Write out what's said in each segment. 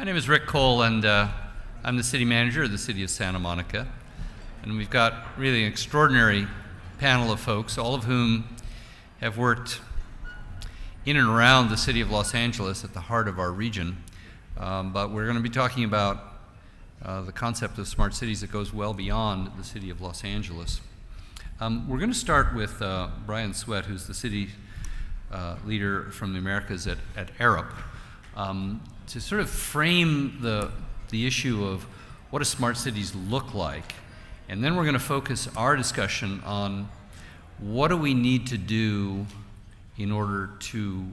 My name is Rick Cole, and I'm the city manager of the city of Santa Monica. And we've got really an extraordinary panel of folks, all of whom have worked in and around the city of Los Angeles at the heart of our region. But we're going to be talking about the concept of smart cities that goes well beyond the city of Los Angeles. We're going to start with Brian Sweat, who's the city leader from the Americas at Arup, to sort of frame the issue of what do smart cities look like. And then we're going to focus our discussion on what do we need to do in order to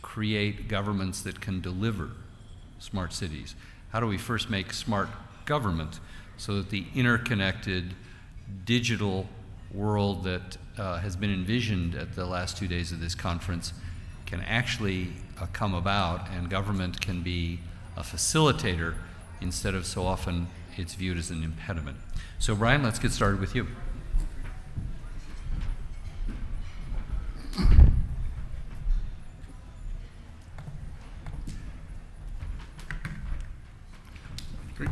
create governments that can deliver smart cities. How do we first make smart government so that the interconnected digital world that has been envisioned at the last 2 days of this conference can actually come about, and government can be a facilitator instead of so often it's viewed as an impediment. So Brian, let's get started with you. Great.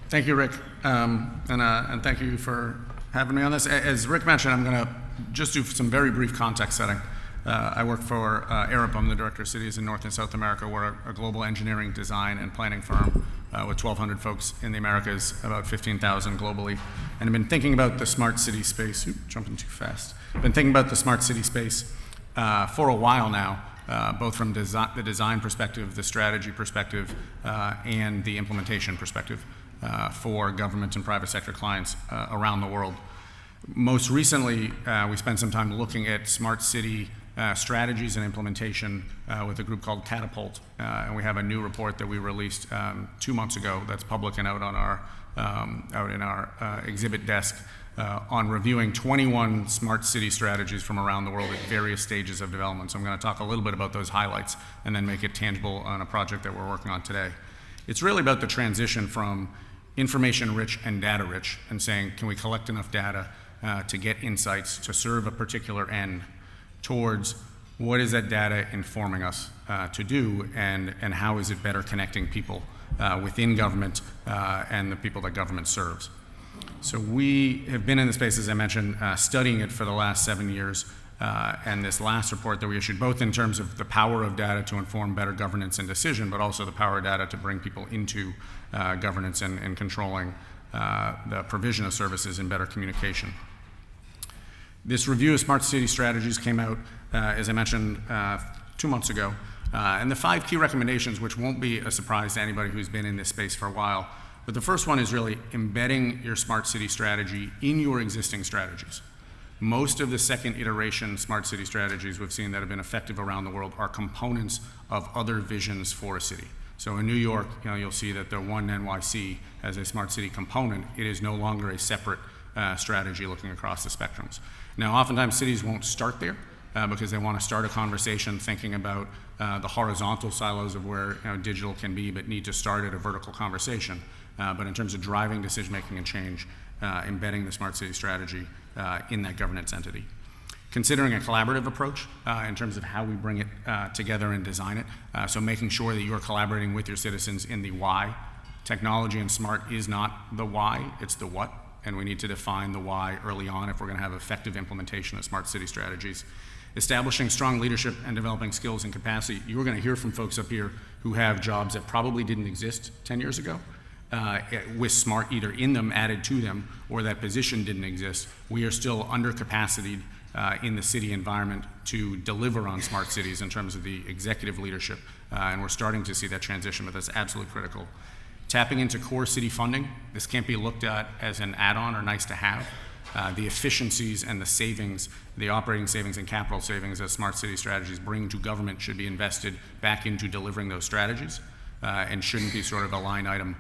Thank you, Rick, and thank you for having me on this. As Rick mentioned, I'm going to just do some very brief context setting. I work for Arup. I'm the director of cities in North and South America. We're a global engineering, design, and planning firm with 1,200 folks in the Americas, about 15,000 globally. And I've been thinking about the smart city space. Jumping too fast. I've been thinking about the smart city space for a while now, both from the design perspective, the strategy perspective, and the implementation perspective for government and private sector clients around the world. Most recently, we spent some time looking at smart city strategies and implementation with a group called Catapult, and we have a new report that we released 2 months ago that's public and out on our out in our exhibit desk on reviewing 21 smart city strategies from around the world at various stages of development. So I'm going to talk a little bit about those highlights and then make it tangible on a project that we're working on today. It's really about the transition from information rich and data rich, and saying, can we collect enough data to get insights to serve a particular end, towards what is that data informing us to do, and how is it better connecting people within government and the people that government serves. So we have been in the space, as I mentioned, studying it for the last 7 years, and this last report that we issued, both in terms of the power of data to inform better governance and decision, but also the power of data to bring people into governance and controlling the provision of services and better communication. This review of smart city strategies came out, as I mentioned, 2 months ago. And the 5 key recommendations, which won't be a surprise to anybody who's been in this space for a while, but the first one is really embedding your smart city strategy in your existing strategies. Most of the second iteration smart city strategies we've seen that have been effective around the world are components of other visions for a city. So in New York, you'll see that the One NYC has a smart city component. It is no longer a separate strategy looking across the spectrums. Now, oftentimes cities won't start there because they want to start a conversation thinking about the horizontal silos of where digital can be, but need to start at a vertical conversation. But in terms of driving decision-making and change, embedding the smart city strategy in that governance entity. Considering a collaborative approach in terms of how we bring it together and design it. So making sure that you're collaborating with your citizens in the why. Technology and smart is not the why, it's the what. And we need to define the why early on if we're going to have effective implementation of smart city strategies. Establishing strong leadership and developing skills and capacity. You're going to hear from folks up here who have jobs that probably didn't exist 10 years ago, with smart either in them, added to them, or that position didn't exist. We are still under capacitated in the city environment to deliver on smart cities in terms of the executive leadership, and we're starting to see that transition, but that's absolutely critical. Tapping into core city funding. This can't be looked at as an add-on or nice to have. The efficiencies and the savings, the operating savings and capital savings that smart city strategies bring to government should be invested back into delivering those strategies and shouldn't be sort of a line item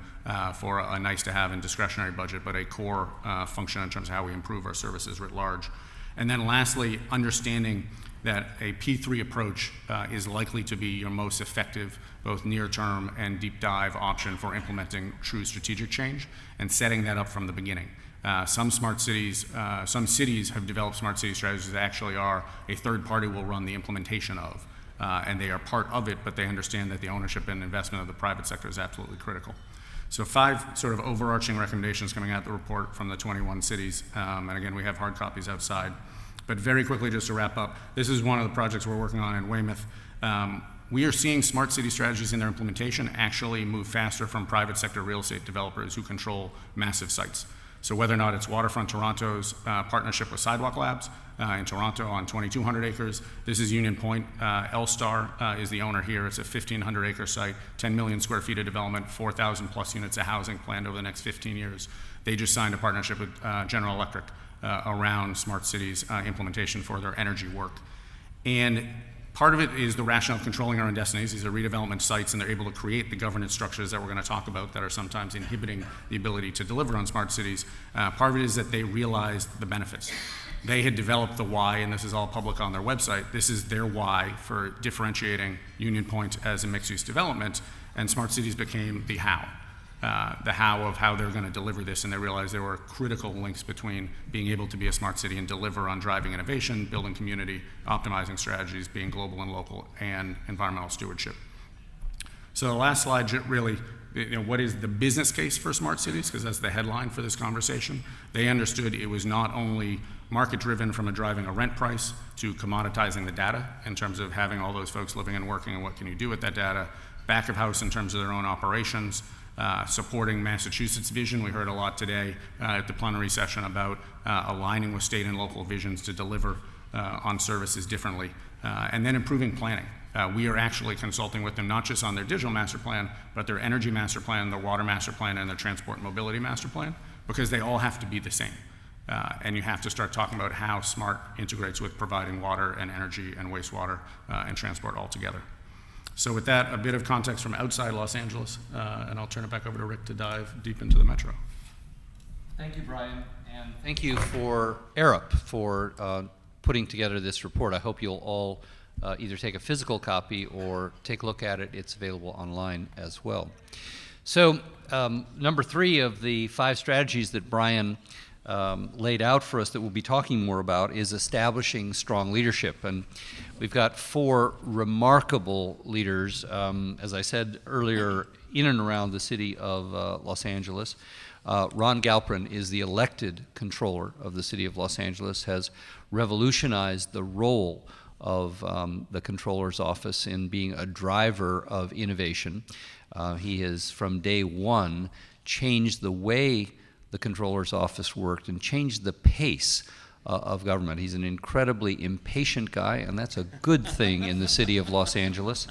for a nice to have and discretionary budget, but a core function in terms of how we improve our services writ large. And then lastly, understanding that a P3 approach is likely to be your most effective, both near-term and deep dive option for implementing true strategic change, and setting that up from the beginning. Some cities have developed smart city strategies that actually are a third party will run the implementation of. and they are part of it, but they understand that the ownership and investment of the private sector is absolutely critical. So 5 sort of overarching recommendations coming out of the report from the 21 cities, and again, we have hard copies outside. But very quickly, just to wrap up, this is one of the projects we're working on in Weymouth. We are seeing smart city strategies in their implementation actually move faster from private sector real estate developers who control massive sites. So whether or not it's Waterfront Toronto's partnership with Sidewalk Labs in Toronto on 2,200 acres. This is Union Point. L-Star is the owner here. It's a 1,500 acre site, 10 million square feet of development, 4,000 plus units of housing planned over the next 15 years. They just signed a partnership with General Electric around smart cities implementation for their energy work. And part of it is the rationale of controlling our own destinies. These are redevelopment sites, and they're able to create the governance structures that we're going to talk about that are sometimes inhibiting the ability to deliver on smart cities. Part of it is that they realized the benefits. They had developed the why, and this is all public on their website. This is their why for differentiating Union Point as a mixed-use development, and smart cities became the how. The how of how they're going to deliver this, and they realized there were critical links between being able to be a smart city and deliver on driving innovation, building community, optimizing strategies, being global and local, and environmental stewardship. So the last slide really, what is the business case for smart cities? Because that's the headline for this conversation. They understood it was not only market-driven from driving a rent price to commoditizing the data in terms of having all those folks living and working and what can you do with that data, back of house in terms of their own operations, supporting Massachusetts' vision. We heard a lot today at the plenary session about aligning with state and local visions to deliver on services differently, and then improving planning. We are actually consulting with them not just on their digital master plan, but their energy master plan, their water master plan, and their transport and mobility master plan, because they all have to be the same. And you have to start talking about how smart integrates with providing water and energy and wastewater and transport all together. So with that, a bit of context from outside Los Angeles, and I'll turn it back over to Rick to dive deep into the metro. Thank you, Brian, and thank you for Arup for putting together this report. I hope you'll all either take a physical copy or take a look at it. It's available online as well. So number 3 of the 5 strategies that Brian laid out for us that we'll be talking more about is establishing strong leadership. And we've got 4 remarkable leaders, as I said earlier, in and around the city of Los Angeles. Ron Galperin is the elected controller of the city of Los Angeles, has revolutionized the role of the controller's office in being a driver of innovation. He has, from day one, changed the way the controller's office worked and changed the pace of government. He's an incredibly impatient guy, and that's a good thing in the city of Los Angeles.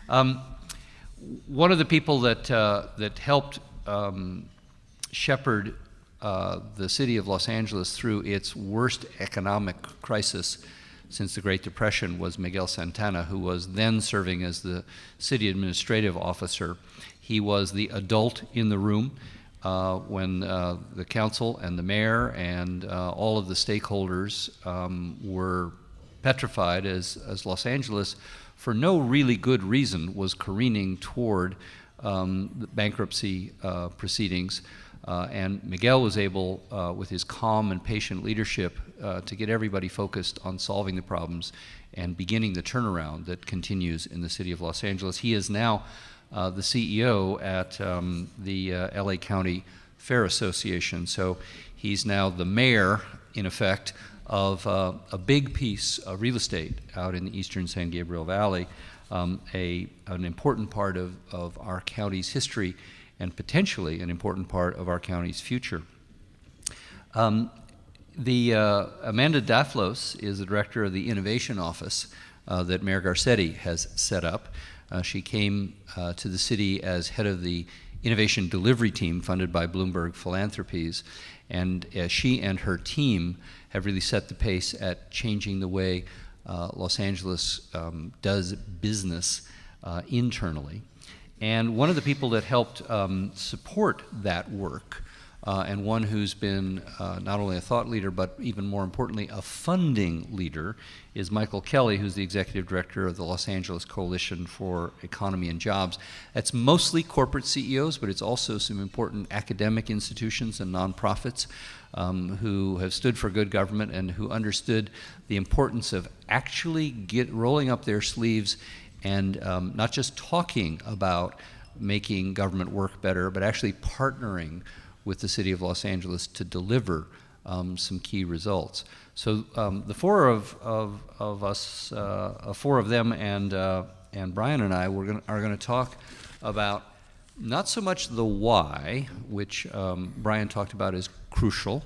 One of the people that helped shepherd the city of Los Angeles through its worst economic crisis since the Great Depression was Miguel Santana, who was then serving as the city administrative officer. He was the adult in the room when the council and the mayor and all of the stakeholders were petrified as Los Angeles, for no really good reason, was careening toward the bankruptcy proceedings. And Miguel was able, with his calm and patient leadership, to get everybody focused on solving the problems and beginning the turnaround that continues in the city of Los Angeles. He is now the CEO at the LA County Fair Association. So he's now the mayor, in effect, of a big piece of real estate out in the eastern San Gabriel Valley, an important part of our county's history and potentially an important part of our county's future. Amanda Daflos is the director of the Innovation Office that Mayor Garcetti has set up. She came to the city as head of the Innovation Delivery Team funded by Bloomberg Philanthropies, and she and her team have really set the pace at changing the way Los Angeles does business internally. And one of the people that helped support that work and one who's been not only a thought leader, but even more importantly, a funding leader, is Michael Kelly, who's the executive director of the Los Angeles Coalition for Economy and Jobs. That's mostly corporate CEOs, but it's also some important academic institutions and nonprofits who have stood for good government and who understood the importance of actually rolling up their sleeves and not just talking about making government work better, but actually partnering with the city of Los Angeles to deliver some key results. So the four of us, four of them, and Brian and I, are going to talk about not so much the why, which Brian talked about as crucial,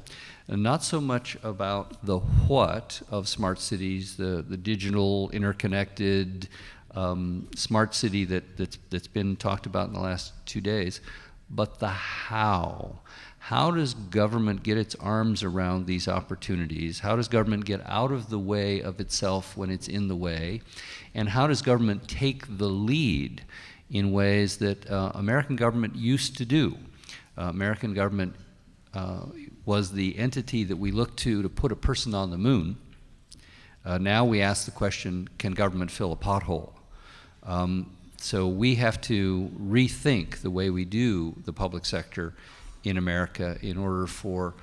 and not so much about the what of smart cities, the digital, interconnected, smart city that's been talked about in the last 2 days, but the how. How does government get its arms around these opportunities? How does government get out of the way of itself when it's in the way? And how does government take the lead in ways that American government used to do? American government was the entity that we looked to put a person on the moon. Now we ask the question, can government fill a pothole? So we have to rethink the way we do the public sector in America in order for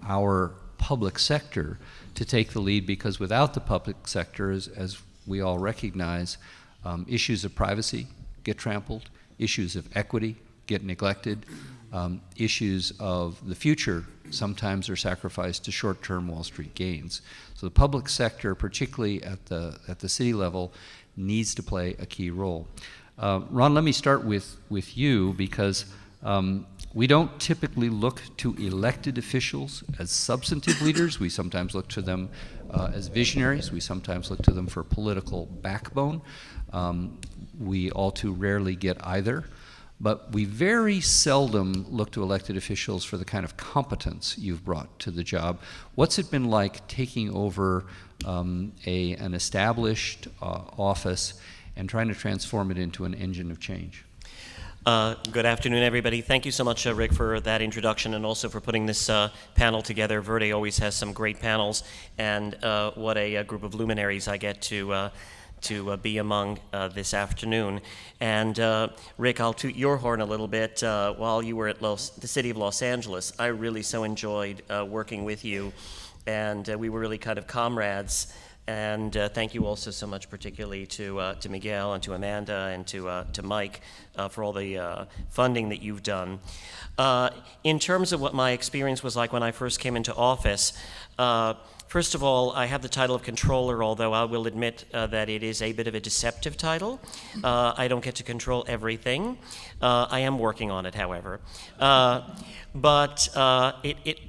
our public sector to take the lead, because without the public sector, as we all recognize, issues of privacy get trampled, issues of equity get neglected, issues of the future sometimes are sacrificed to short-term Wall Street gains. So the public sector, particularly at the city level, needs to play a key role. Ron, let me start with you, because we don't typically look to elected officials as substantive leaders. We sometimes look to them as visionaries. We sometimes look to them for political backbone. We all too rarely get either. But we very seldom look to elected officials for the kind of competence you've brought to the job. What's it been like taking over an established office and trying to transform it into an engine of change? Good afternoon, everybody. Thank you so much, Rick, for that introduction, and also for putting this panel together. Verde always has some great panels, and what a group of luminaries I get to be among this afternoon. And Rick, I'll toot your horn a little bit. While you were at the city of Los Angeles, I really so enjoyed working with you, and we were really kind of comrades. And thank you also so much, particularly to Miguel and to Amanda and to Mike for all the funding that you've done. In terms of what my experience was like when I first came into office, first of all, I have the title of controller, although I will admit that it is a bit of a deceptive title. I don't get to control everything. I am working on it, however. But it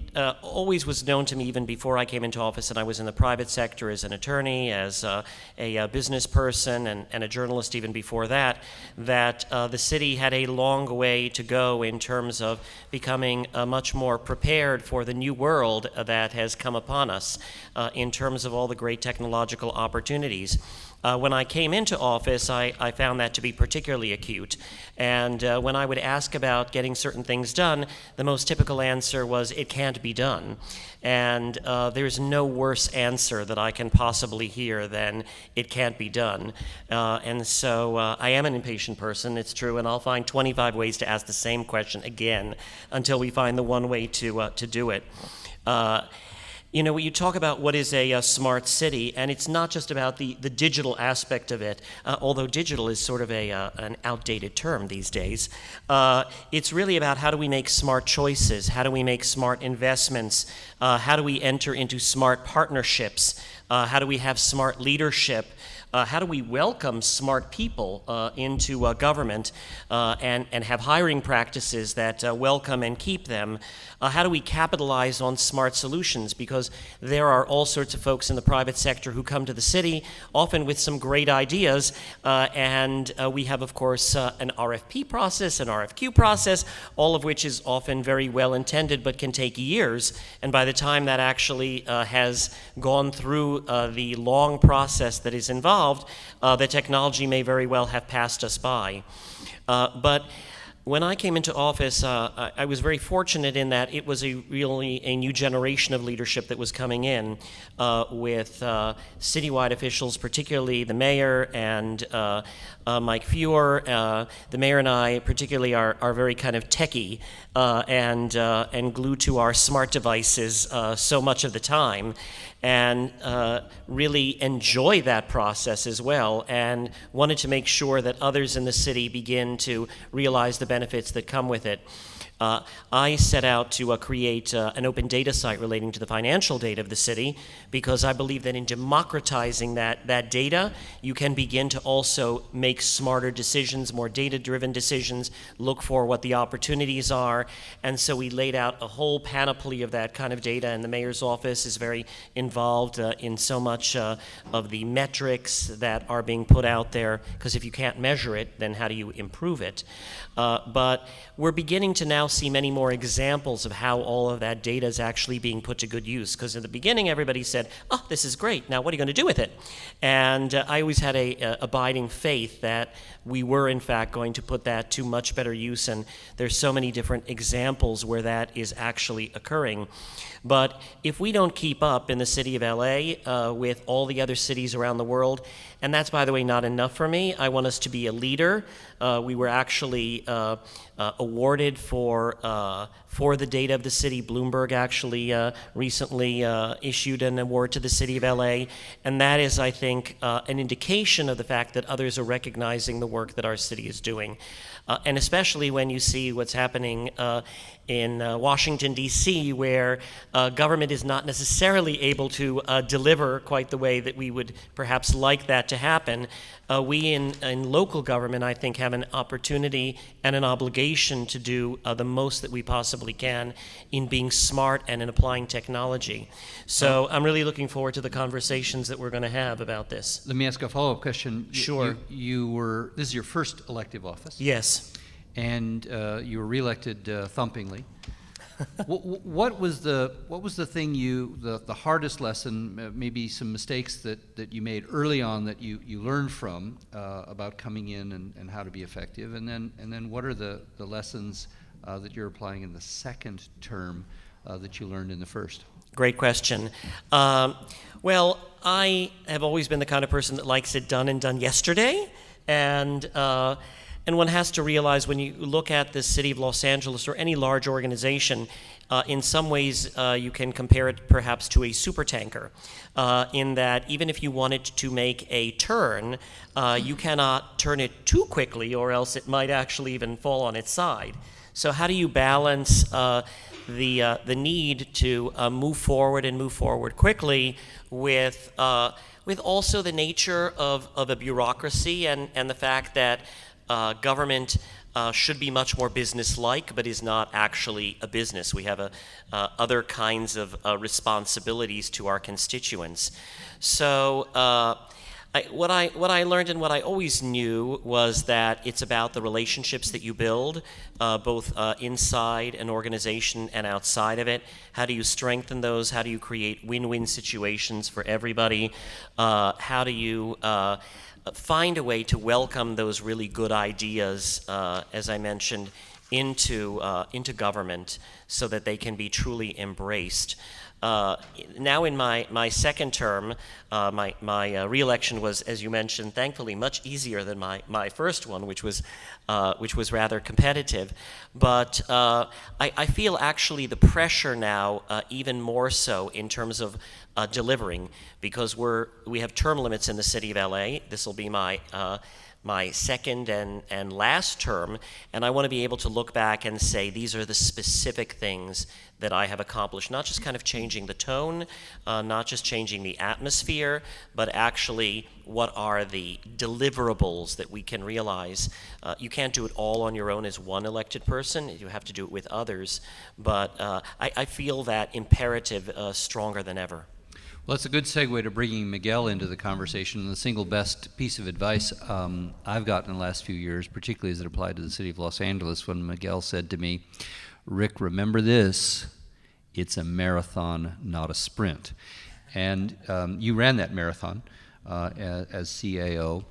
always was known to me, even before I came into office, and I was in the private sector as an attorney, as a business person, and a journalist even before that, that the city had a long way to go in terms of becoming much more prepared for the new world that has come upon us in terms of all the great technological opportunities. When I came into office, I found that to be particularly acute. And when I would ask about getting certain things done, the most typical answer was, it can't be done. And there's no worse answer that I can possibly hear than, it can't be done. And so I am an impatient person, it's true, and I'll find 25 ways to ask the same question again until we find the one way to do it. You know, you talk about what is a smart city, and it's not just about the digital aspect of it, although digital is sort of an outdated term these days. It's really about, how do we make smart choices? How do we make smart investments? How do we enter into smart partnerships? How do we have smart leadership? How do we welcome smart people into government and have hiring practices that welcome and keep them? How do we capitalize on smart solutions? Because there are all sorts of folks in the private sector who come to the city, often with some great ideas, and we have, of course, an RFP process, an RFQ process, all of which is often very well intended but can take years. And by the time that actually has gone through the long process that is involved, the technology may very well have passed us by. But When I came into office, I was very fortunate in that it was really a new generation of leadership that was coming in with citywide officials, particularly the mayor and Mike Fewer. The mayor and I particularly are very kind of techie and glued to our smart devices so much of the time, and really enjoy that process as well, and wanted to make sure that others in the city begin to realize the benefits that come with it. I set out to create an open data site relating to the financial data of the city, because I believe that in democratizing that data, you can begin to also make smarter decisions, more data-driven decisions, look for what the opportunities are. And so we laid out a whole panoply of that kind of data, and the mayor's office is very involved in so much of the metrics that are being put out there, because if you can't measure it, then how do you improve it? But we're beginning to now see many more examples of how all of that data is actually being put to good use. Because in the beginning, everybody said, "Oh, this is great. Now, what are you going to do with it?" And I always had a abiding faith that we were, in fact, going to put that to much better use. And there's so many different examples where that is actually occurring. But if we don't keep up in the city of LA with all the other cities around the world, and that's, by the way, not enough for me. I want us to be a leader. We were actually awarded for the data of the city. Bloomberg actually recently issued an award to the city of LA, and that is, I think, an indication of the fact that others are recognizing the work that our city is doing. And especially when you see what's happening in Washington, D.C., where government is not necessarily able to deliver quite the way that we would perhaps like that to happen. We in local government, I think, have an opportunity and an obligation to do the most that we possibly can in being smart and in applying technology. So I'm really looking forward to the conversations that we're going to have about this. Let me ask a follow-up question. Sure. This is your first elective office? Yes. And you were reelected thumpingly. What was the thing the hardest lesson, maybe some mistakes that you made early on that you learned from about coming in and how to be effective, and then what are the lessons that you're applying in the second term that you learned in the first? Great question. Well, I have always been the kind of person that likes it done and done yesterday, and one has to realize when you look at the city of Los Angeles or any large organization, in some ways you can compare it perhaps to a supertanker, in that even if you wanted to make a turn, you cannot turn it too quickly or else it might actually even fall on its side. So how do you balance the need to move forward quickly with also the nature of a bureaucracy and the fact that government should be much more business-like, but is not actually a business. We have other kinds of responsibilities to our constituents. So what I learned and what I always knew was that it's about the relationships that you build, both inside an organization and outside of it. How do you strengthen those? How do you create win-win situations for everybody? How do you find a way to welcome those really good ideas, as I mentioned, into government so that they can be truly embraced. Now in my second term, my re-election was, as you mentioned, thankfully much easier than my first one, which was rather competitive. But I feel actually the pressure now even more so in terms of delivering, because we have term limits in the city of LA. This will be my second and last term, and I want to be able to look back and say these are the specific things that I have accomplished, not just kind of changing the tone, not just changing the atmosphere, but actually what are the deliverables that we can realize. You can't do it all on your own as one elected person. You have to do it with others, but I feel that imperative stronger than ever. Well, that's a good segue to bringing Miguel into the conversation. The single best piece of advice I've gotten in the last few years, particularly as it applied to the city of Los Angeles, when Miguel said to me, "Rick, remember this, it's a marathon, not a sprint." And you ran that marathon as CAO.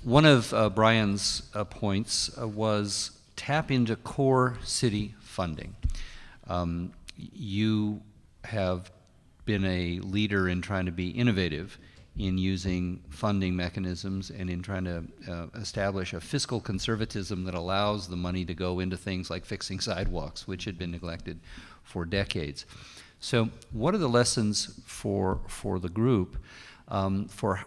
One of Brian's points was tap into core city funding. You have been a leader in trying to be innovative in using funding mechanisms and in trying to establish a fiscal conservatism that allows the money to go into things like fixing sidewalks, which had been neglected for decades. So what are the lessons for the group for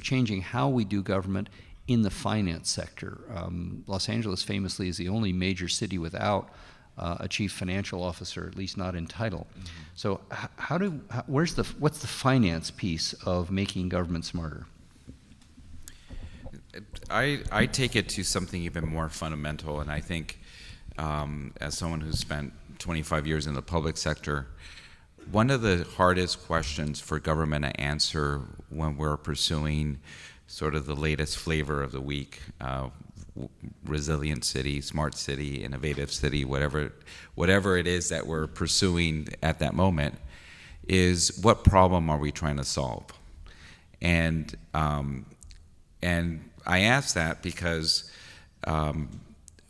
changing how we do government in the finance sector? Los Angeles famously is the only major city without a chief financial officer, at least not in title. Mm-hmm. So what's the finance piece of making government smarter? I take it to something even more fundamental, and I think as someone who's spent 25 years in the public sector, one of the hardest questions for government to answer when we're pursuing sort of the latest flavor of the week, resilient city, smart city, innovative city, whatever it is that we're pursuing at that moment, is what problem are we trying to solve? And I ask that because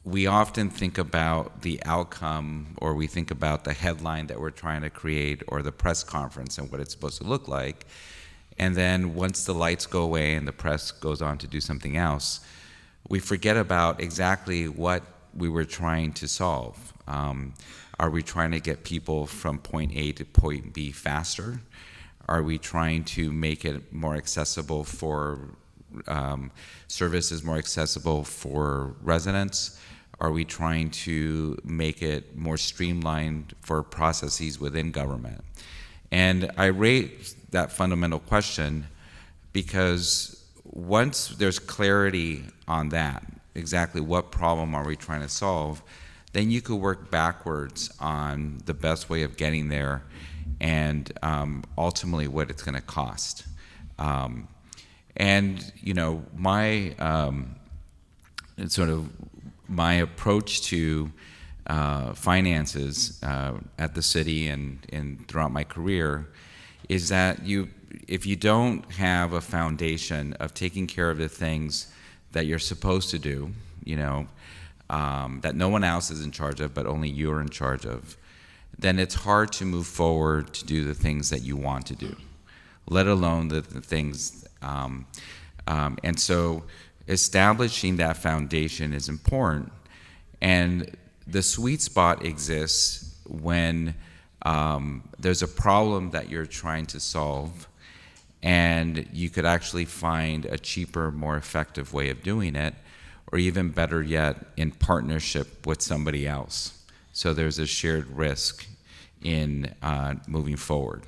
we often think about the outcome, or we think about the headline that we're trying to create, or the press conference and what it's supposed to look like. And then once the lights go away and the press goes on to do something else, we forget about exactly what we were trying to solve. Are we trying to get people from point A to point B faster? Are we trying to make it more accessible for services, more accessible for residents? Are we trying to make it more streamlined for processes within government? And I raise that fundamental question because once there's clarity on that, exactly what problem are we trying to solve, then you could work backwards on the best way of getting there and ultimately what it's going to cost. And you know, my my approach to finances at the city and throughout my career is that if you don't have a foundation of taking care of the things that you're supposed to do, you know, that no one else is in charge of, but only you're in charge of, then it's hard to move forward to do the things that you want to do, let alone the things. And so establishing that foundation is important. And the sweet spot exists when there's a problem that you're trying to solve, and you could actually find a cheaper, more effective way of doing it, or even better yet, in partnership with somebody else. So there's a shared risk in moving forward.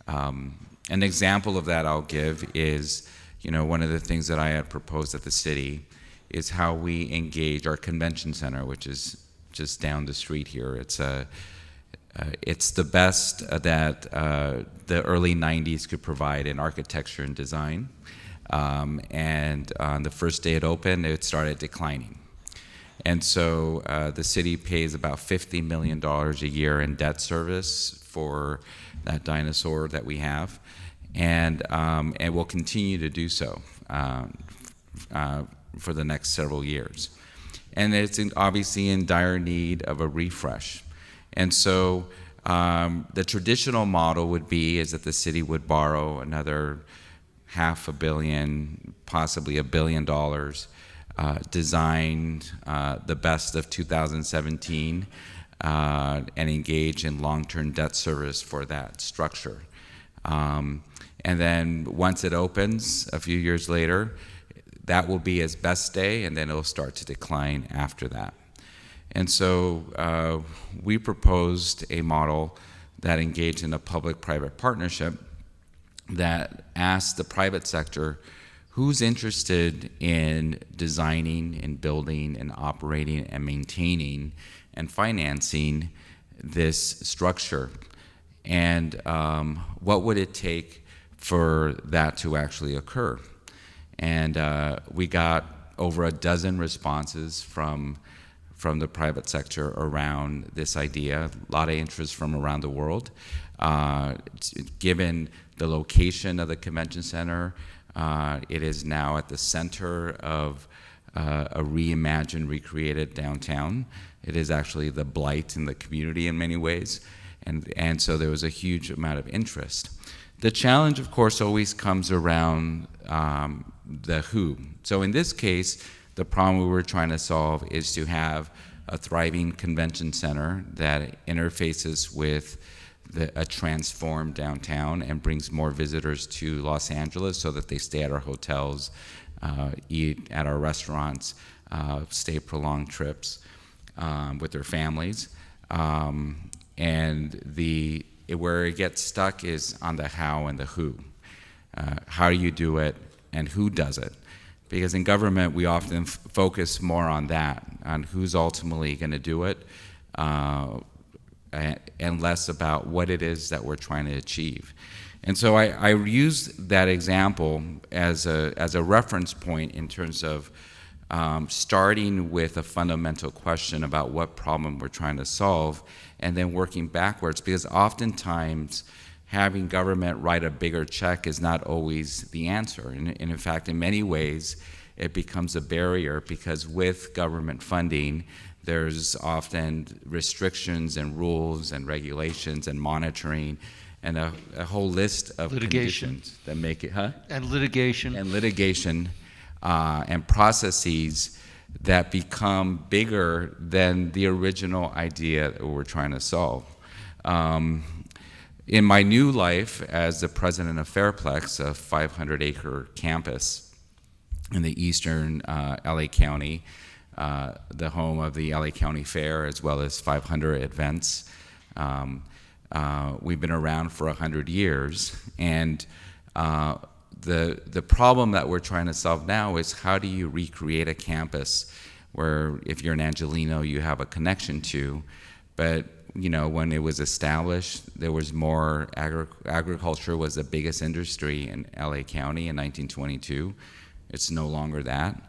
An example of that I'll give is, you know, one of the things that I had proposed at the city is how we engage our convention center, which is just down the street here. It's the best that the early 90s could provide in architecture and design. And on the first day it opened, it started declining. And so the city pays about $50 million a year in debt service for that dinosaur that we have, and will continue to do so for the next several years. And it's obviously in dire need of a refresh. And so the traditional model would be is that the city would borrow another $500 million, possibly $1 billion, design the best of 2017, and engage in long-term debt service for that structure. And then once it opens a few years later, that will be its best day, and then it'll start to decline after that. And so we proposed a model that engaged in a public-private partnership that asked the private sector who's interested in designing and building and operating and maintaining and financing this structure, and what would it take for that to actually occur. And we got over a dozen responses from the private sector around this idea, a lot of interest from around the world. Given the location of the convention center, it is now at the center of a reimagined, recreated downtown. It is actually the blight in the community in many ways, and so there was a huge amount of interest. The challenge, of course, always comes around the who. So in this case, the problem we were trying to solve is to have a thriving convention center that interfaces with a transformed downtown and brings more visitors to Los Angeles so that they stay at our hotels, eat at our restaurants, stay prolonged trips with their families. And where it gets stuck is on the how and the who. How do you do it and who does it? Because in government, we often focus more on that, on who's ultimately going to do it, and less about what it is that we're trying to achieve. And so I use that example as a reference point in terms of starting with a fundamental question about what problem we're trying to solve, and then working backwards, because oftentimes having government write a bigger check is not always the answer. And in fact, in many ways, it becomes a barrier, because with government funding, there's often restrictions and rules and regulations and monitoring and a whole list of conditions that make it, And litigation. And litigation and processes that become bigger than the original idea that we're trying to solve. In my new life as the president of Fairplex, a 500-acre campus in the eastern LA County, the home of the LA County Fair, as well as 500 events. We've been around for 100 years, and the problem that we're trying to solve now is how do you recreate a campus where, if you're an Angelino, you have a connection to, but when it was established, there was more agriculture was the biggest industry in LA County in 1922. It's no longer that,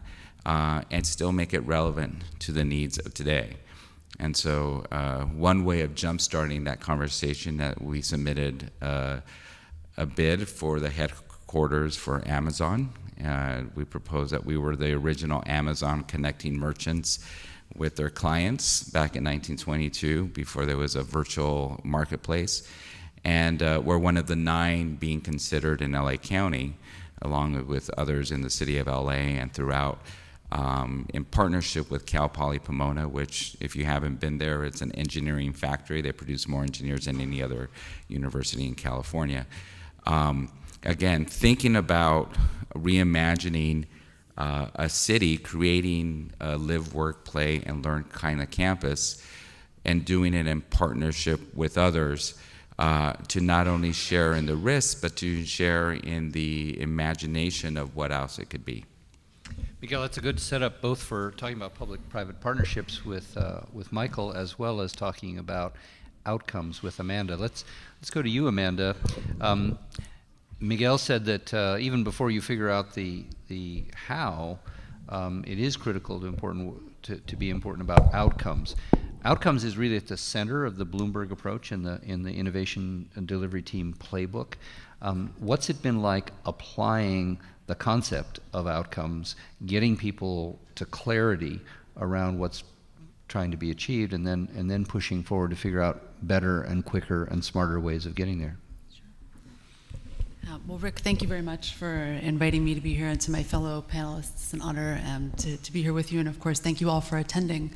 and still make it relevant to the needs of today. And so one way of jumpstarting that conversation, that we submitted a bid for the headquarters for Amazon. We proposed that we were the original Amazon connecting merchants with their clients back in 1922, before there was a virtual marketplace. And we're one of the 9 being considered in LA County, along with others in the city of LA and throughout, in partnership with Cal Poly Pomona, which, if you haven't been there, it's an engineering factory. They produce more engineers than any other university in California. Again, thinking about reimagining a city, creating a live, work, play, and learn kind of campus, and doing it in partnership with others to not only share in the risks, but to share in the imagination of what else it could be. Miguel, that's a good setup both for talking about public-private partnerships with Michael, as well as talking about outcomes with Amanda. Let's go to you, Amanda. Miguel said that even before you figure out the how, it is critical to be important about outcomes. Outcomes is really at the center of the Bloomberg approach in the innovation and delivery team playbook. What's it been like applying the concept of outcomes, getting people to clarity around what's trying to be achieved, and then pushing forward to figure out better and quicker and smarter ways of getting there? Well, Rick, thank you very much for inviting me to be here, and to my fellow panelists, it's an honor to be here with you, and of course, thank you all for attending.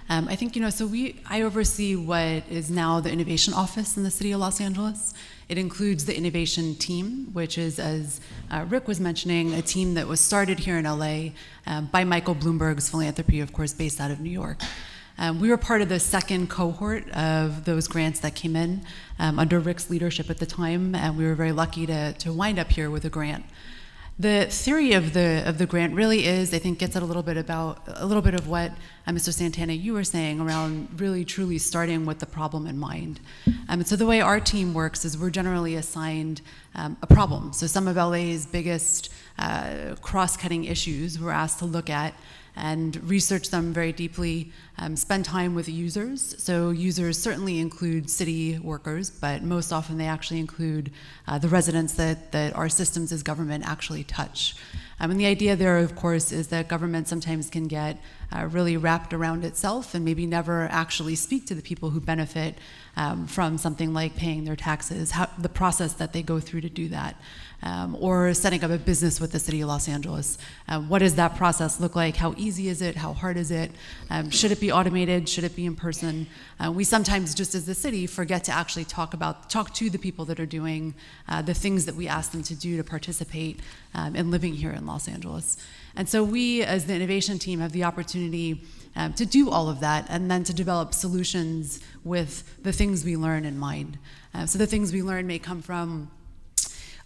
I think, I oversee what is now the Innovation Office in the City of Los Angeles. It includes the innovation team, which is, as Rick was mentioning, a team that was started here in LA by Michael Bloomberg's philanthropy, of course, based out of New York. We were part of the second cohort of those grants that came in under Rick's leadership at the time, and we were very lucky to wind up here with a grant. The theory of the grant really is, I think, gets at a little bit of what Mr. Santana, you were saying, around really truly starting with the problem in mind. And so the way our team works is we're generally assigned a problem. So some of LA's biggest cross-cutting issues we're asked to look at and research them very deeply, spend time with users. So users certainly include city workers, but most often they actually include the residents that our systems as government actually touch. And the idea there, of course, is that government sometimes can get really wrapped around itself and maybe never actually speak to the people who benefit from something like paying their taxes, the process that they go through to do that, or setting up a business with the city of Los Angeles. What does that process look like? How easy is it? How hard is it? Should it be automated? Should it be in person? We sometimes, just as the city, forget to actually talk to the people that are doing the things that we ask them to do to participate in living here in Los Angeles. And so we, as the innovation team, have the opportunity to do all of that and then to develop solutions with the things we learn in mind. So the things we learn may come from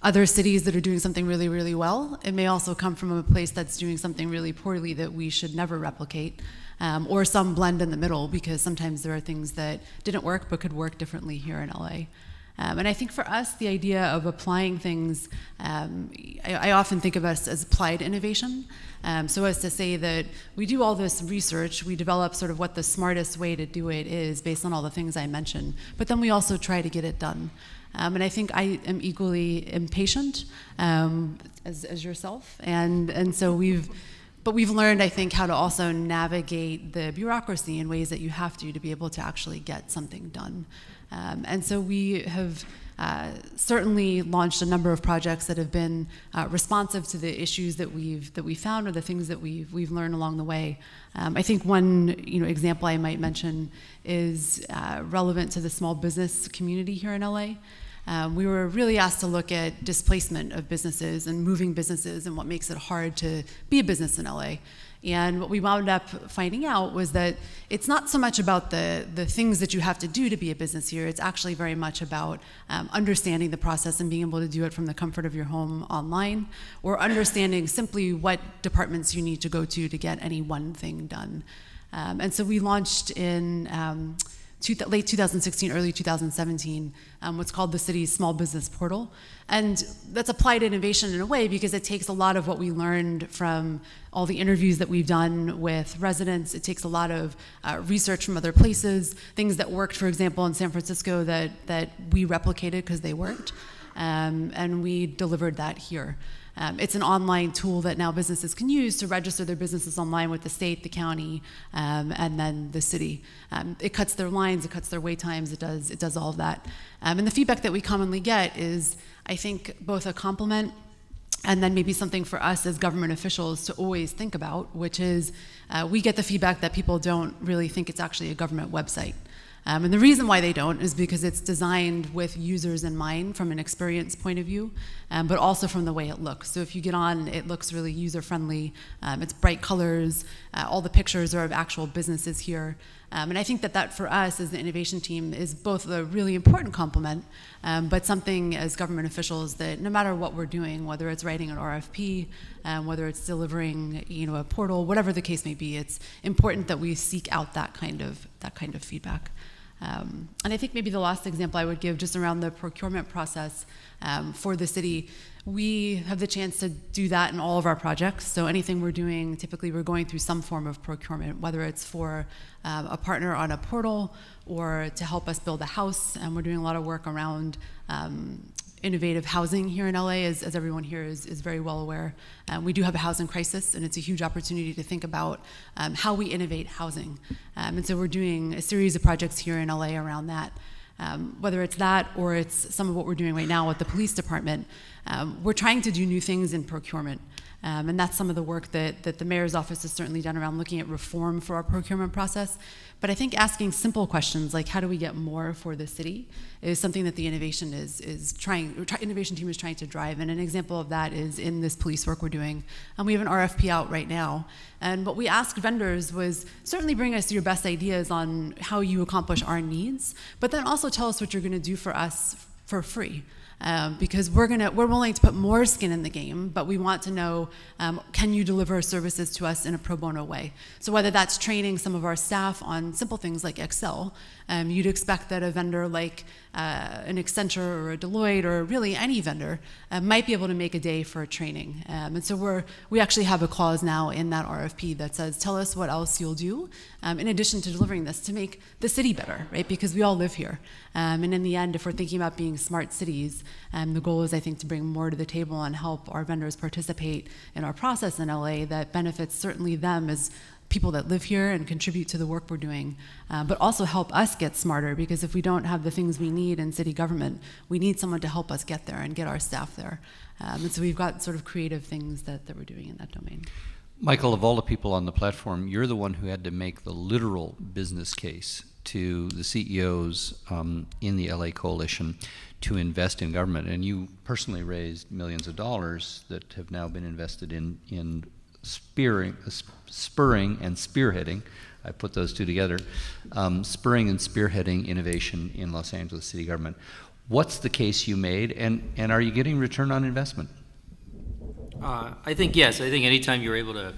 other cities that are doing something really, really well. It may also come from a place that's doing something really poorly that we should never replicate, or some blend in the middle, because sometimes there are things that didn't work but could work differently here in LA. And I think for us, the idea of applying things, I often think of us as applied innovation. So as to say that we do all this research, we develop sort of what the smartest way to do it is based on all the things I mentioned, but then we also try to get it done. And I think I am equally impatient as yourself, and so we've learned, I think, how to also navigate the bureaucracy in ways that you have to be able to actually get something done. And so we have certainly launched a number of projects that have been responsive to the issues that we found or the things that we've learned along the way. I think one example I might mention is relevant to the small business community here in LA. We were really asked to look at displacement of businesses and moving businesses and what makes it hard to be a business in LA. And what we wound up finding out was that it's not so much about the things that you have to do to be a business here. It's actually very much about understanding the process and being able to do it from the comfort of your home online, or understanding simply what departments you need to go to get any one thing done. And so we launched in late 2016, early 2017, what's called the city's small business portal. And that's applied innovation in a way because it takes a lot of what we learned from all the interviews that we've done with residents. It takes a lot of research from other places, things that worked, for example, in San Francisco that we replicated because they worked, and we delivered that here. It's an online tool that now businesses can use to register their businesses online with the state, the county, and then the city. It cuts their lines, it cuts their wait times, it does all of that. And the feedback that we commonly get is, I think, both a compliment and then maybe something for us as government officials to always think about, which is we get the feedback that people don't really think it's actually a government website. And the reason why they don't is because it's designed with users in mind from an experience point of view, but also from the way it looks. So if you get on, it looks really user-friendly. It's bright colors. All the pictures are of actual businesses here. And I think that for us as the innovation team is both a really important compliment, but something as government officials that no matter what we're doing, whether it's writing an RFP, whether it's delivering a portal, whatever the case may be, it's important that we seek out that kind of feedback. And I think maybe the last example I would give just around the procurement process for the city, we have the chance to do that in all of our projects. So anything we're doing, typically we're going through some form of procurement, whether it's for a partner on a portal or to help us build a house. And we're doing a lot of work around innovative housing here in LA, as everyone here is very well aware. We do have a housing crisis, and it's a huge opportunity to think about how we innovate housing. And so we're doing a series of projects here in LA around that. Whether it's that or it's some of what we're doing right now with the police department, we're trying to do new things in procurement. And that's some of the work that the mayor's office has certainly done around looking at reform for our procurement process. But I think asking simple questions like how do we get more for the city is something that the innovation innovation team is trying to drive. And an example of that is in this police work we're doing. And we have an RFP out right now. And what we asked vendors was certainly bring us your best ideas on how you accomplish our needs, but then also tell us what you're going to do for us for free. Because we're willing to put more skin in the game, but we want to know, can you deliver services to us in a pro bono way? So whether that's training some of our staff on simple things like Excel, you'd expect that a vendor like an Accenture or a Deloitte or really any vendor might be able to make a day for training. And so we actually have a clause now in that RFP that says, tell us what else you'll do in addition to delivering this to make the city better, right? Because we all live here. And in the end, if we're thinking about being smart cities, the goal is, I think, to bring more to the table and help our vendors participate in our process in LA that benefits certainly them as people that live here and contribute to the work we're doing, but also help us get smarter, because if we don't have the things we need in city government, we need someone to help us get there and get our staff there. And so we've got sort of creative things that we're doing in that domain. Michael, of all the people on the platform, you're the one who had to make the literal business case to the CEOs in the LA Coalition to invest in government. And you personally raised millions of dollars that have now been invested in spurring and spearheading, I put those two together, spurring and spearheading innovation in Los Angeles city government. What's the case you made, and are you getting return on investment? I think yes. I think anytime you're able to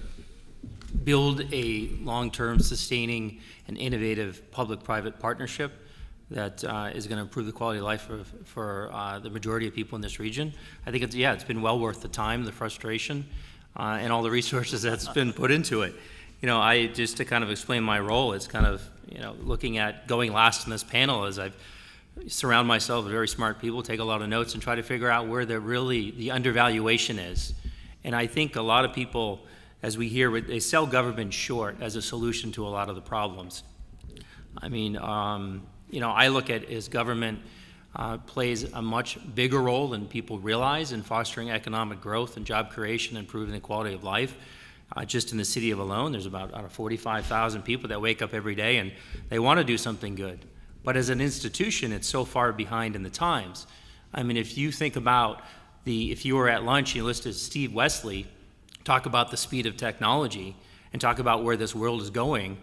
build a long-term, sustaining, and innovative public-private partnership that is going to improve the quality of life for the majority of people in this region, I think it's been well worth the time, the frustration, and all the resources that's been put into it. Just to kind of explain my role, it's kind of, looking at going last in this panel as I've surround myself with very smart people, take a lot of notes, and try to figure out where the undervaluation is. And I think a lot of people, as we hear, they sell government short as a solution to a lot of the problems. I mean, I look at as government plays a much bigger role than people realize in fostering economic growth and job creation, improving the quality of life. Just in the city of alone, there's about 45,000 people that wake up every day and they want to do something good. But as an institution, it's so far behind in the times. I mean, if you think about if you were at lunch, you listened to Steve Wesley talk about the speed of technology and talk about where this world is going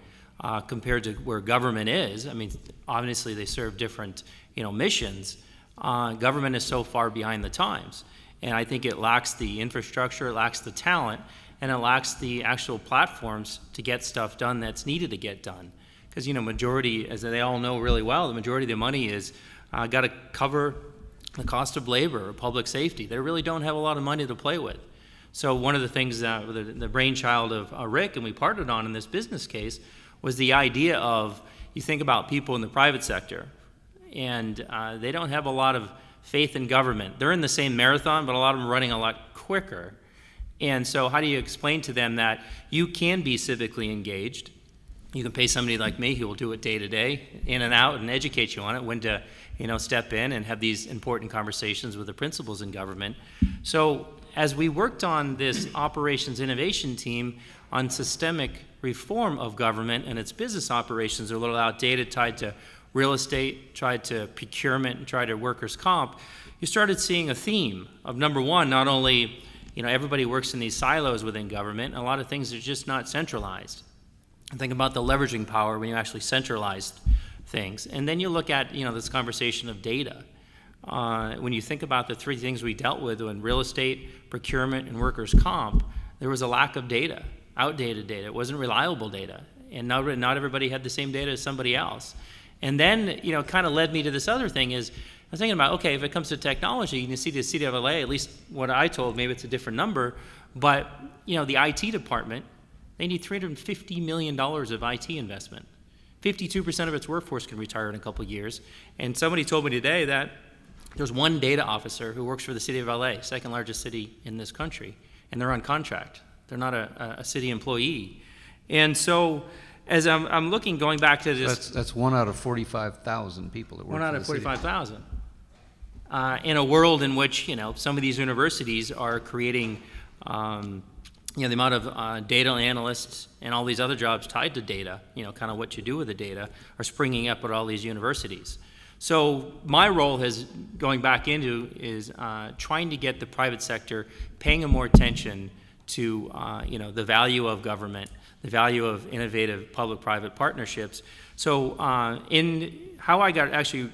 compared to where government is. I mean, obviously they serve different, missions. Government is so far behind the times. And I think it lacks the infrastructure, it lacks the talent, and it lacks the actual platforms to get stuff done that's needed to get done. Because, majority, as they all know really well, the majority of the money is got to cover the cost of labor or public safety. They really don't have a lot of money to play with. So one of the things that the brainchild of Rick, and we partnered on in this business case, was the idea of, you think about people in the private sector, and they don't have a lot of faith in government. They're in the same marathon, but a lot of them are running a lot quicker. And so how do you explain to them that you can be civically engaged? You can pay somebody like me who will do it day to day, in and out, and educate you on it, when to, step in and have these important conversations with the principals in government. So as we worked on this operations innovation team on systemic reform of government and its business operations, are a little outdated, tied to real estate, tied to procurement, and tied to workers' comp, you started seeing a theme of, number one, not only, everybody works in these silos within government, a lot of things are just not centralized. Think about the leveraging power when you actually centralize things. And then you look at, this conversation of data. When you think about the three things we dealt with in real estate, procurement, and workers' comp, there was a lack of data, outdated data. It wasn't reliable data. And not everybody had the same data as somebody else. And then, kind of led me to this other thing is, I was thinking about, okay, if it comes to technology, you can see the city of LA, at least what I told, maybe it's a different number, but, the IT department, they need $350 million of IT investment. 52% of its workforce can retire in a couple of years. And somebody told me today that there's one data officer who works for the city of LA, second largest city in this country, and they're on contract. They're not a city employee. And so as I'm looking, going back to this. That's 1 out of 45,000 people that work for the city. 1 out of 45,000. In a world in which, some of these universities are creating, the amount of data analysts and all these other jobs tied to data, kind of what you do with the data, are springing up at all these universities. So my role going back into is trying to get the private sector paying more attention to, the value of government, the value of innovative public-private partnerships. So in how I got actually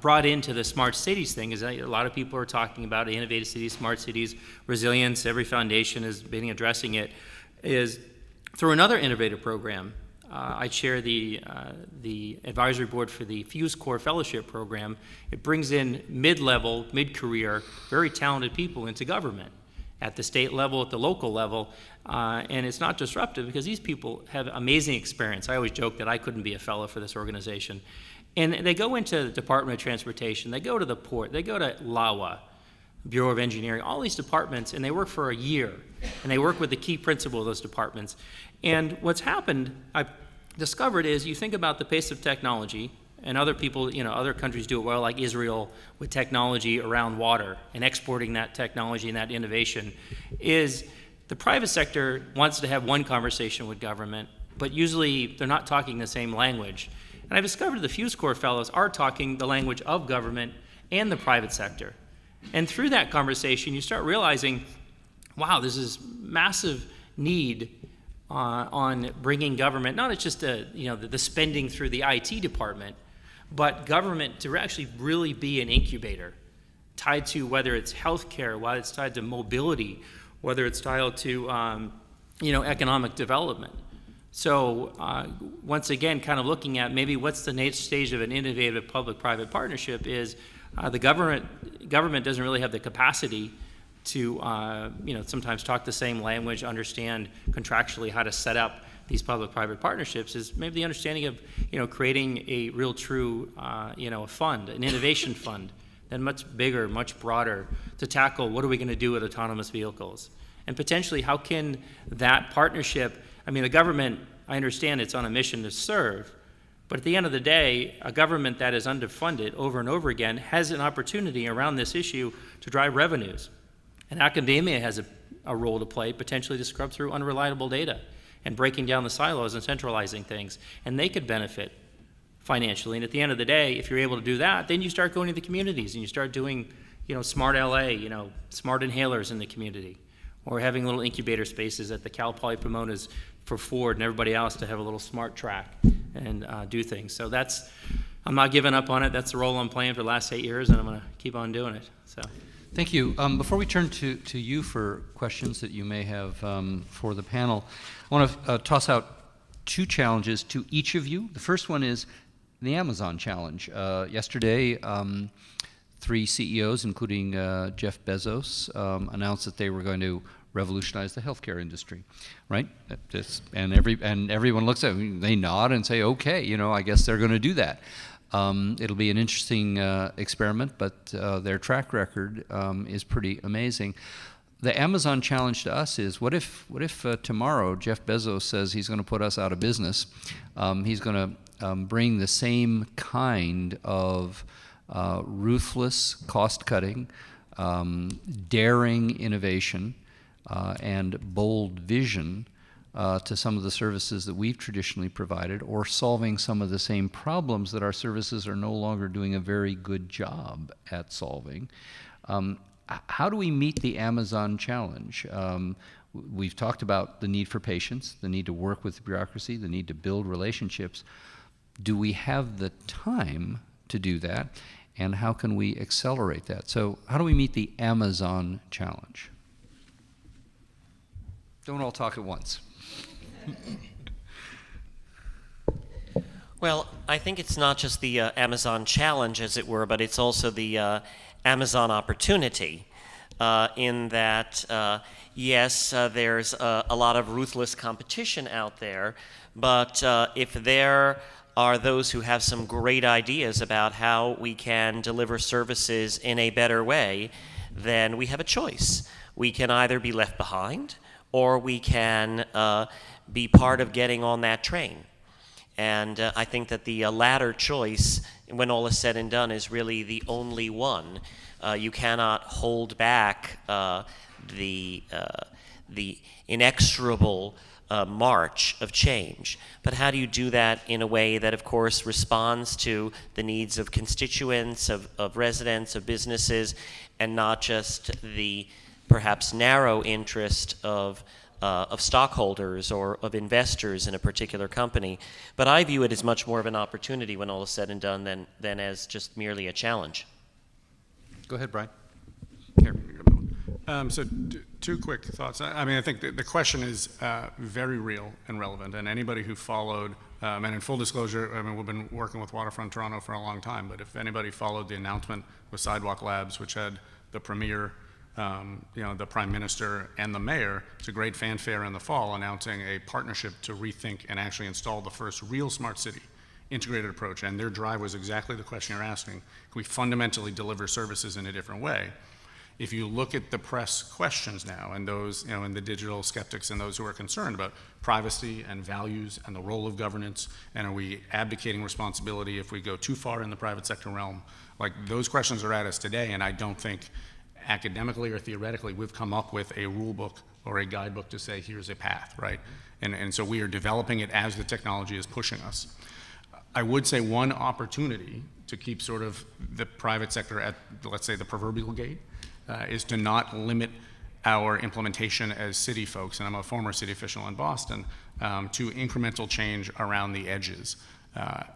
brought into the smart cities thing is a lot of people are talking about innovative cities, smart cities, resilience. Every foundation has been addressing it, is through another innovative program I chair the advisory board for the Fuse Corps Fellowship Program. It brings in mid-level, mid-career, very talented people into government at the state level, at the local level, and it's not disruptive because these people have amazing experience. I always joke that I couldn't be a fellow for this organization. And they go into the Department of Transportation, they go to the port, they go to LAWA, Bureau of Engineering, all these departments, and they work for a year, and they work with the key principal of those departments. And what's happened, I've discovered, is you think about the pace of technology, and other people, other countries do it well, like Israel with technology around water and exporting that technology and that innovation, is the private sector wants to have one conversation with government, but usually they're not talking the same language. And I've discovered the Fuse Corps fellows are talking the language of government and the private sector. And through that conversation, you start realizing, wow, there's this massive need on bringing government, not it's just the spending through the IT department, but government to actually really be an incubator, tied to whether it's healthcare, whether it's tied to mobility, whether it's tied to economic development. So once again, kind of looking at maybe what's the next stage of an innovative public-private partnership is the government doesn't really have the capacity to sometimes talk the same language, understand contractually how to set up these public-private partnerships. Is maybe the understanding of creating a real true a fund, an innovation fund, then much bigger, much broader, to tackle what are we going to do with autonomous vehicles, and potentially how can that partnership. I mean, the government, I understand it's on a mission to serve, but at the end of the day, a government that is underfunded over and over again has an opportunity around this issue to drive revenues. And academia has a role to play, potentially to scrub through unreliable data and breaking down the silos and centralizing things. And they could benefit financially. And at the end of the day, if you're able to do that, then you start going to the communities and you start doing, smart LA, smart inhalers in the community, or having little incubator spaces at the Cal Poly Pomonas for Ford and everybody else to have a little smart track and do things. So I'm not giving up on it. That's the role I'm playing for the last 8 years, and I'm going to keep on doing it. So. Thank you. Before we turn to you for questions that you may have for the panel, I want to toss out 2 challenges to each of you. The first one is the Amazon challenge. Yesterday, 3 CEOs, including Jeff Bezos, announced that they were going to revolutionize the healthcare industry, right? And everyone looks at them, they nod and say, okay, I guess they're going to do that. It'll be an interesting experiment, but their track record is pretty amazing. The Amazon challenge to us is, what if tomorrow Jeff Bezos says he's going to put us out of business? He's going to bring the same kind of ruthless cost-cutting, daring innovation, and bold vision to some of the services that we've traditionally provided, or solving some of the same problems that our services are no longer doing a very good job at solving. How do we meet the Amazon challenge? We've talked about the need for patience, the need to work with the bureaucracy, the need to build relationships. Do we have the time to do that? And how can we accelerate that? So how do we meet the Amazon challenge? Don't all talk at once. Well, I think it's not just the Amazon challenge, as it were, but it's also the Amazon opportunity, in that, yes, there's a lot of ruthless competition out there, but if there are those who have some great ideas about how we can deliver services in a better way, then we have a choice. We can either be left behind, or we can be part of getting on that train. And I think that the latter choice, when all is said and done, is really the only one. You cannot hold back the inexorable march of change. But how do you do that in a way that, of course, responds to the needs of constituents, of residents, of businesses, and not just the perhaps narrow interest of stockholders or of investors in a particular company? But I view it as much more of an opportunity when all is said and done than as just merely a challenge. Go ahead, Brian. Here. So two quick thoughts. I mean, I think the question is very real and relevant, and anybody who followed, and in full disclosure, I mean, we've been working with Waterfront Toronto for a long time, but if anybody followed the announcement with Sidewalk Labs, which had the premier, the prime minister and the mayor, it's a great fanfare in the fall announcing a partnership to rethink and actually install the first real smart city integrated approach. And their drive was exactly the question you're asking. Can we fundamentally deliver services in a different way? If you look at the press questions now, and those, and the digital skeptics and those who are concerned about privacy and values and the role of governance, and are we abdicating responsibility if we go too far in the private sector realm, like those questions are at us today, and I don't think academically or theoretically we've come up with a rule book or a guidebook to say here's a path, right? And so we are developing it as the technology is pushing us. I would say one opportunity to keep sort of the private sector at, let's say, the proverbial gate, is to not limit our implementation as city folks, and I'm a former city official in Boston, to incremental change around the edges.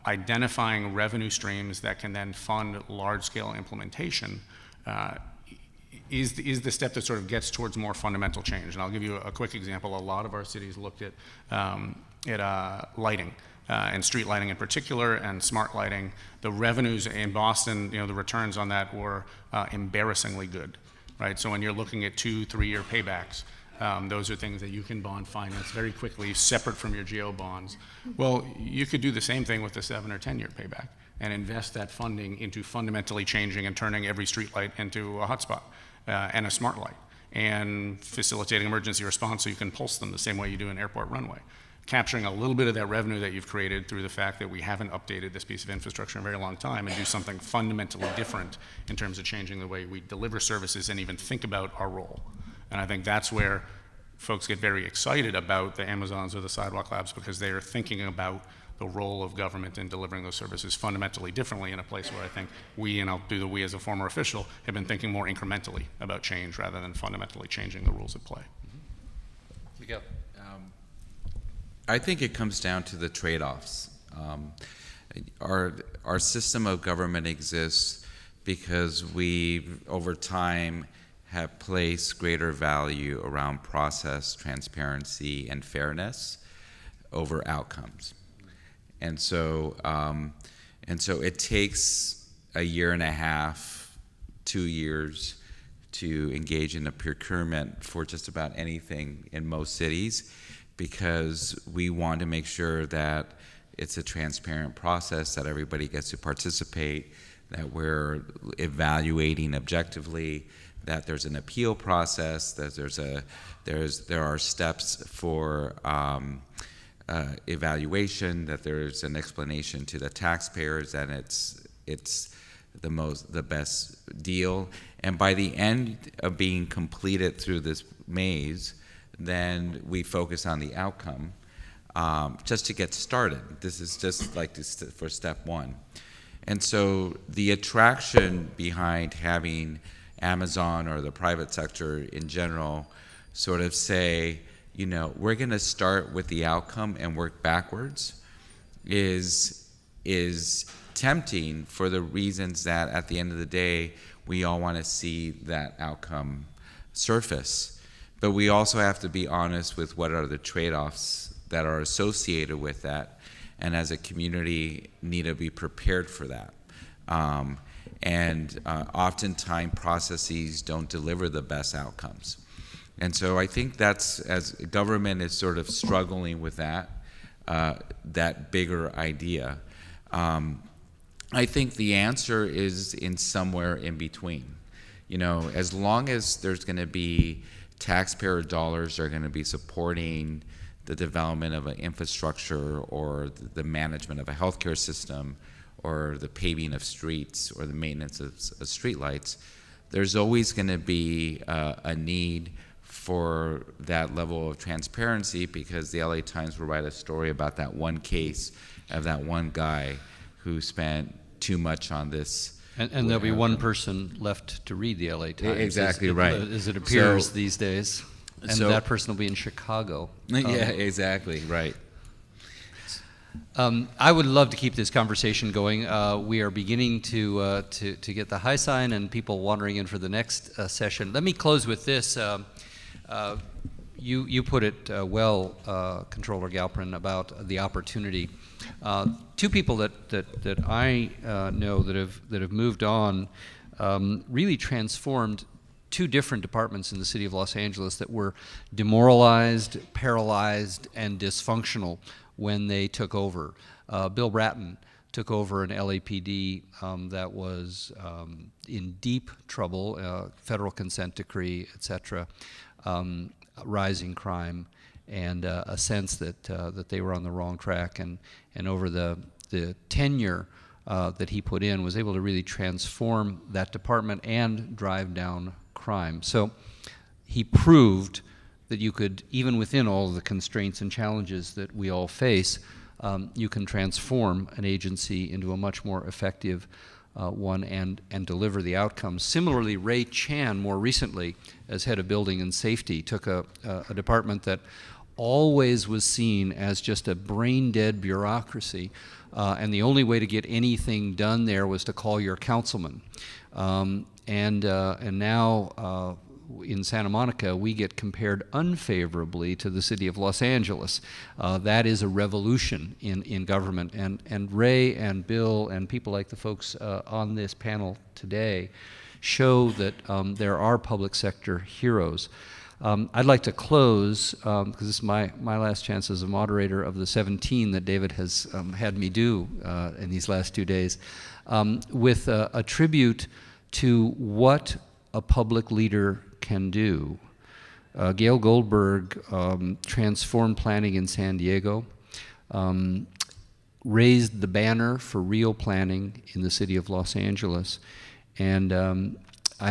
Identifying revenue streams that can then fund large-scale implementation is the step that sort of gets towards more fundamental change. And I'll give you a quick example. A lot of our cities looked at lighting. And street lighting in particular, and smart lighting. The revenues in Boston, the returns on that were embarrassingly good, right? So when you're looking at 2-3 year paybacks, those are things that you can bond finance very quickly, separate from your geo bonds. Well, you could do the same thing with a 7 or 10 year payback and invest that funding into fundamentally changing and turning every street light into a hotspot and a smart light, and facilitating emergency response so you can pulse them the same way you do an airport runway. Capturing a little bit of that revenue that you've created through the fact that we haven't updated this piece of infrastructure in a very long time, and do something fundamentally different in terms of changing the way we deliver services and even think about our role. And I think that's where folks get very excited about the Amazons or the Sidewalk Labs, because they are thinking about the role of government in delivering those services fundamentally differently in a place where I think we, and I'll do the we as a former official, have been thinking more incrementally about change rather than fundamentally changing the rules at play. Miguel. I think it comes down to the trade-offs. Our system of government exists because we, over time, have placed greater value around process, transparency, and fairness over outcomes. And so it takes a year and a half, 2 years to engage in a procurement for just about anything in most cities, because we want to make sure that it's a transparent process, that everybody gets to participate, that we're evaluating objectively, that there's an appeal process, that there are steps for evaluation, that there's an explanation to the taxpayers, and it's the best deal. And by the end of being completed through this maze, then we focus on the outcome just to get started. This is just like for step one. And so the attraction behind having Amazon or the private sector in general sort of say, we're going to start with the outcome and work backwards is tempting for the reasons that at the end of the day, we all want to see that outcome surface. But we also have to be honest with what are the trade-offs that are associated with that, and as a community need to be prepared for that. Oftentimes processes don't deliver the best outcomes. And so I think that's, as government is sort of struggling with that bigger idea. I think the answer is in somewhere in between. As long as there's going to be taxpayer dollars are going to be supporting the development of an infrastructure or the management of a healthcare system or the paving of streets or the maintenance of streetlights, there's always going to be a need for that level of transparency, because the LA Times will write a story about that one case of that one guy who spent too much on this. And there'll be one person left to read the LA Times. Exactly right. As it appears these days. And so that person will be in Chicago. Yeah, exactly, right. I would love to keep this conversation going. We are beginning to get the high sign and people wandering in for the next session. Let me close with this. You put it well, Controller Galprin, about the opportunity. Two people that I know that have moved on really transformed two different departments in the city of Los Angeles that were demoralized, paralyzed, and dysfunctional when they took over. Bill Bratton took over an LAPD that was in deep trouble, federal consent decree, et cetera, rising crime, and a sense that they were on the wrong track. And over the tenure that he put in, was able to really transform that department and drive down crime. So he proved that you could, even within all of the constraints and challenges that we all face, you can transform an agency into a much more effective one and deliver the outcomes. Similarly, Ray Chan, more recently, as head of building and safety, took a department that always was seen as just a brain-dead bureaucracy, and the only way to get anything done there was to call your councilman. And now in Santa Monica, we get compared unfavorably to the city of Los Angeles. That is a revolution in government. And Ray and Bill and people like the folks on this panel today show that there are public sector heroes. I'd like to close, because this is my last chance as a moderator of the 17 that David has had me do in these last 2 days, with a tribute to what a public leader can do. Gail Goldberg transformed planning in San Diego, raised the banner for real planning in the city of Los Angeles, and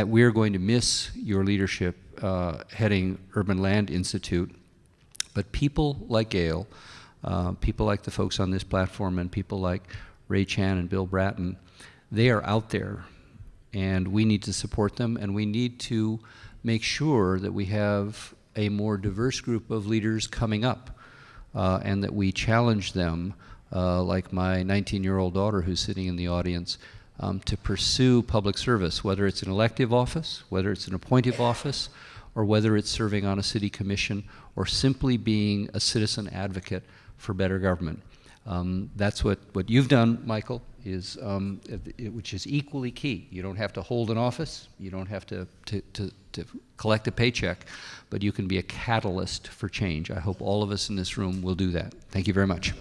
we're going to miss your leadership heading Urban Land Institute, but people like Gail, people like the folks on this platform, and people like Ray Chan and Bill Bratton, they are out there, and we need to support them, and we need to make sure that we have a more diverse group of leaders coming up, and that we challenge them, like my 19-year-old daughter who's sitting in the audience, to pursue public service, whether it's an elective office, whether it's an appointive office, or whether it's serving on a city commission, or simply being a citizen advocate for better government. That's what you've done, Michael, is which is equally key. You don't have to hold an office, you don't have to collect a paycheck, but you can be a catalyst for change. I hope all of us in this room will do that. Thank you very much.